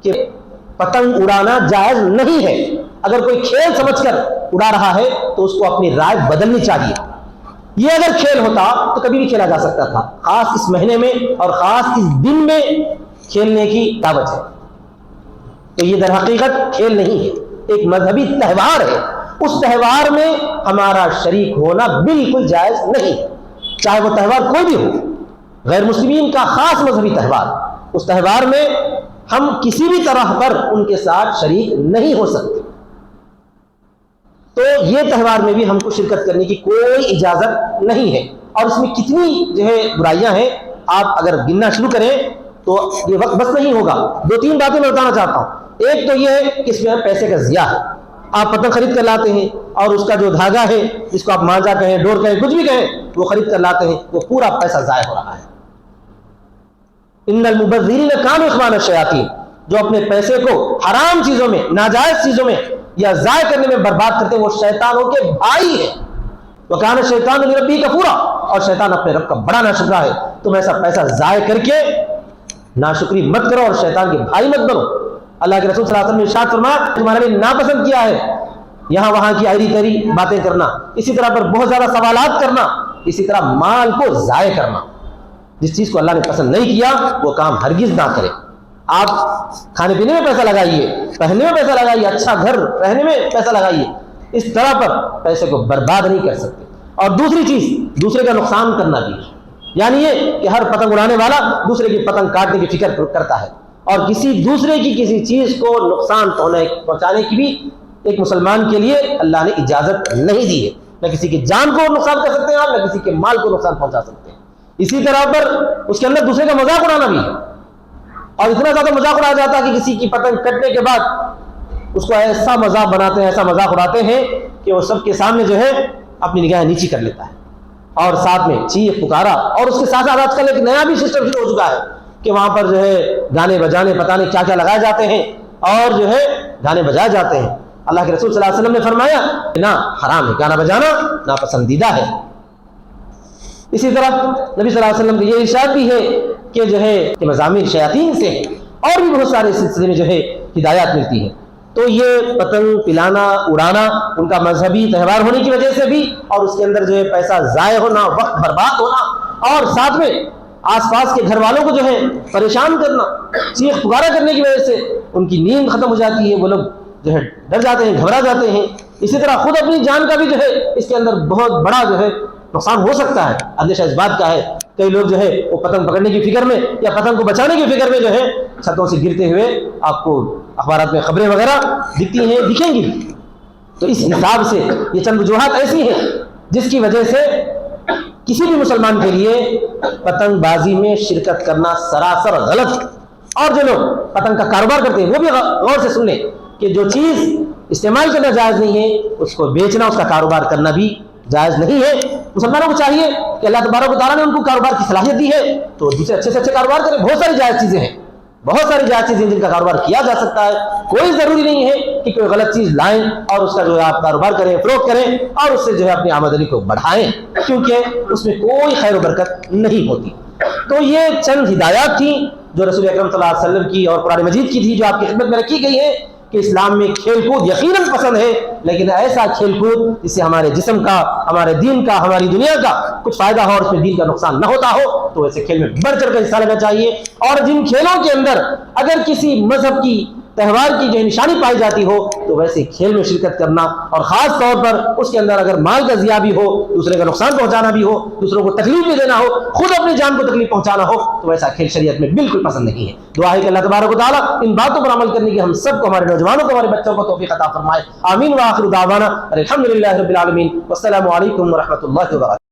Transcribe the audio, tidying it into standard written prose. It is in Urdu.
کہ پتنگ اڑانا جائز نہیں ہے. اگر کوئی کھیل سمجھ کر اڑا رہا ہے تو اس کو اپنی رائے بدلنی چاہیے. یہ اگر کھیل ہوتا تو کبھی بھی کھیلا جا سکتا تھا. خاص اس مہینے میں اور خاص اس دن میں کھیلنے کی دعوت ہے. تو یہ در حقیقت کھیل نہیں ہے، ایک مذہبی تہوار ہے. اس تہوار میں ہمارا شریک ہونا بالکل جائز نہیں، چاہے وہ تہوار کوئی بھی ہو. غیر مسلمین کا خاص مذہبی تہوار، اس تہوار میں ہم کسی بھی طرح پر ان کے ساتھ شریک نہیں ہو سکتے. تو یہ تہوار میں بھی ہم کو شرکت کرنے کی کوئی اجازت نہیں ہے. اور اس میں کتنی جو ہے برائیاں ہیں، آپ اگر گننا شروع کریں تو یہ وقت بس نہیں ہوگا. 2-3 باتیں میں بتانا چاہتا ہوں. ایک تو یہ ہے کہ اس میں پیسے کا ضیاع ہے. آپ پتنگ خرید کر لاتے ہیں اور اس کا جو دھاگا ہے، جس کو آپ مانجا کہیں، ڈور کہیں، کچھ بھی کہیں، وہ خرید کر لاتے ہیں، وہ پورا پیسہ ضائع ہو رہا ہے. ان المبذرین کانوا اخوان الشیاطین، جو اپنے پیسے کو حرام چیزوں میں، ناجائز چیزوں میں یا ضائع کرنے میں برباد کرتے ہیں، وہ شیطانوں کے بھائی ہیں. وکان الشیطان لربہ کفورا، اور شیطان اپنے رب کا بڑا ناشکرا ہے. تم ایسا پیسہ ضائع کر کے ناشکری مت کرو اور شیطان کے بھائی مت بنو. اللہ کے رسول صلی اللہ علیہ وسلم نے ارشاد فرمایا، تمہارے لیے ناپسند کیا ہے یہاں وہاں کی ایری تیری باتیں کرنا، اسی طرح پر بہت زیادہ سوالات کرنا، اسی طرح مال کو ضائع کرنا. جس چیز کو اللہ نے پسند نہیں کیا وہ کام ہرگز نہ کرے. آپ کھانے پینے میں پیسہ لگائیے، پہننے میں پیسہ لگائیے، اچھا گھر رہنے میں پیسہ لگائیے، اس طرح پر پیسے کو برباد نہیں کر سکتے. اور دوسری چیز، دوسرے کا نقصان کرنا بھی، یعنی یہ کہ ہر پتنگ اڑانے والا دوسرے کی پتنگ کاٹنے کی فکر کرتا ہے، اور کسی دوسرے کی کسی چیز کو نقصان پہنچانے کی بھی ایک مسلمان کے لیے اللہ نے اجازت نہیں دی ہے. نہ کسی کی جان کو نقصان کر سکتے ہیں آپ، نہ کسی کے مال کو نقصان پہنچا سکتے ہیں. اسی طرح پر اس کے اندر دوسرے کا مذاق اڑانا بھی ہے. اور اتنا زیادہ مذاق اڑایا جاتا ہے کہ کسی کی پتنگ کٹنے کے بعد اس کو ایسا مذاق بناتے ہیں، ایسا مذاق اڑاتے ہیں کہ وہ سب کے سامنے جو ہے اپنی نگاہیں نیچی کر لیتا ہے، اور ساتھ میں چیخ پکارا. اور اس کے ساتھ ساتھ آج کل ایک نیا بھی سسٹم شروع ہو چکا ہے کہ وہاں پر جو ہے گانے بجانے پتہ نہیں کیا کیا لگائے جاتے ہیں، اور جو ہے گانے بجائے جاتے ہیں. اللہ کے رسول صلی اللہ علیہ وسلم نے فرمایا کہ نہ حرام ہے گانا بجانا، ناپسندیدہ ہے. اسی طرح نبی صلی اللہ علیہ وسلم کا یہ ارشاد بھی ہے کہ جو ہے کہ مزامیر شیاطین سے ہیں، اور بھی بہت سارے سلسلے میں جو ہے ہدایات ملتی ہے. تو یہ پتنگ پلانا اڑانا ان کا مذہبی تہوار ہونے کی وجہ سے بھی، اور اس کے اندر جو ہے پیسہ ضائع ہونا، وقت برباد ہونا، اور ساتھ میں آس پاس کے گھر والوں کو جو ہے پریشان کرنا، چیخ پکارا کرنے کی وجہ سے ان کی نیند ختم ہو جاتی ہے، وہ لوگ جو ہے ڈر جاتے ہیں، گھبرا جاتے ہیں. اسی طرح خود اپنی جان کا بھی جو ہے اس کے اندر بہت بڑا جو ہے نقصان ہو سکتا ہے. اندیشہ اس بات کا ہے کئی لوگ جو ہے وہ پتنگ پکڑنے کی فکر میں یا پتنگ کو بچانے کی فکر میں جو ہے چھتوں سے گرتے ہوئے آپ کو اخبارات میں خبریں وغیرہ دکھتی ہیں، دکھیں گی. تو اس حساب سے یہ چند وجوہات ایسی ہیں جس کی وجہ سے کسی بھی مسلمان کے لیے پتنگ بازی میں شرکت کرنا سراسر غلط. اور جو لوگ پتنگ کا کاروبار کرتے ہیں وہ بھی غور سے سن لیں کہ جو چیز استعمال کرنا جائز نہیں ہے اس کو بیچنا، اس کا کاروبار کرنا بھی جائز نہیں ہے. مسلمانوں کو چاہیے کہ اللہ تبارک و تعالیٰ نے ان کو کاروبار کی صلاحیت دی ہے تو دوسرے اچھے سے اچھے کاروبار کریں. بہت ساری جائز چیزیں ہیں، بہت ساری جائز چیزیں جن کا کاروبار کیا جا سکتا ہے. کوئی ضروری نہیں ہے کہ کوئی غلط چیز لائیں اور اس کا جو ہے آپ کاروبار کریں، فروخت کریں، اور اس سے جو ہے اپنی آمدنی کو بڑھائیں، کیونکہ اس میں کوئی خیر و برکت نہیں ہوتی. تو یہ چند ہدایات تھیں جو رسول اکرم صلی اللہ علیہ وسلم کی اور قرآن مجید کی تھی، جو آپ کی خدمت میں رکھی گئی ہے کہ اسلام میں کھیل کود یقیناً پسند ہے، لیکن ایسا کھیل کود جس سے ہمارے جسم کا، ہمارے دین کا، ہماری دنیا کا کچھ فائدہ ہو اور اس میں دین کا نقصان نہ ہوتا ہو، تو ایسے کھیل میں بڑھ چڑھ کر حصہ لینا چاہیے. اور جن کھیلوں کے اندر اگر کسی مذہب کی تہوار کی جو نشانی پائی جاتی ہو تو ویسے کھیل میں شرکت کرنا، اور خاص طور پر اس کے اندر اگر مال کا ضیاع بھی ہو، دوسرے کا نقصان پہنچانا بھی ہو، دوسروں کو تکلیف بھی دینا ہو، خود اپنی جان کو تکلیف پہنچانا ہو، تو ویسا کھیل شریعت میں بالکل پسند نہیں ہے. دعا ہے کہ اللہ تبارک و تعالیٰ ان باتوں پر عمل کرنے کی ہم سب کو، ہمارے نوجوانوں کو، ہمارے بچوں کو توفیق عطا فرمائے. آمین. وآخر دعوانا الحمدللہ رب العالمین. والسلام علیکم ورحمۃ اللہ وبرکاتہ.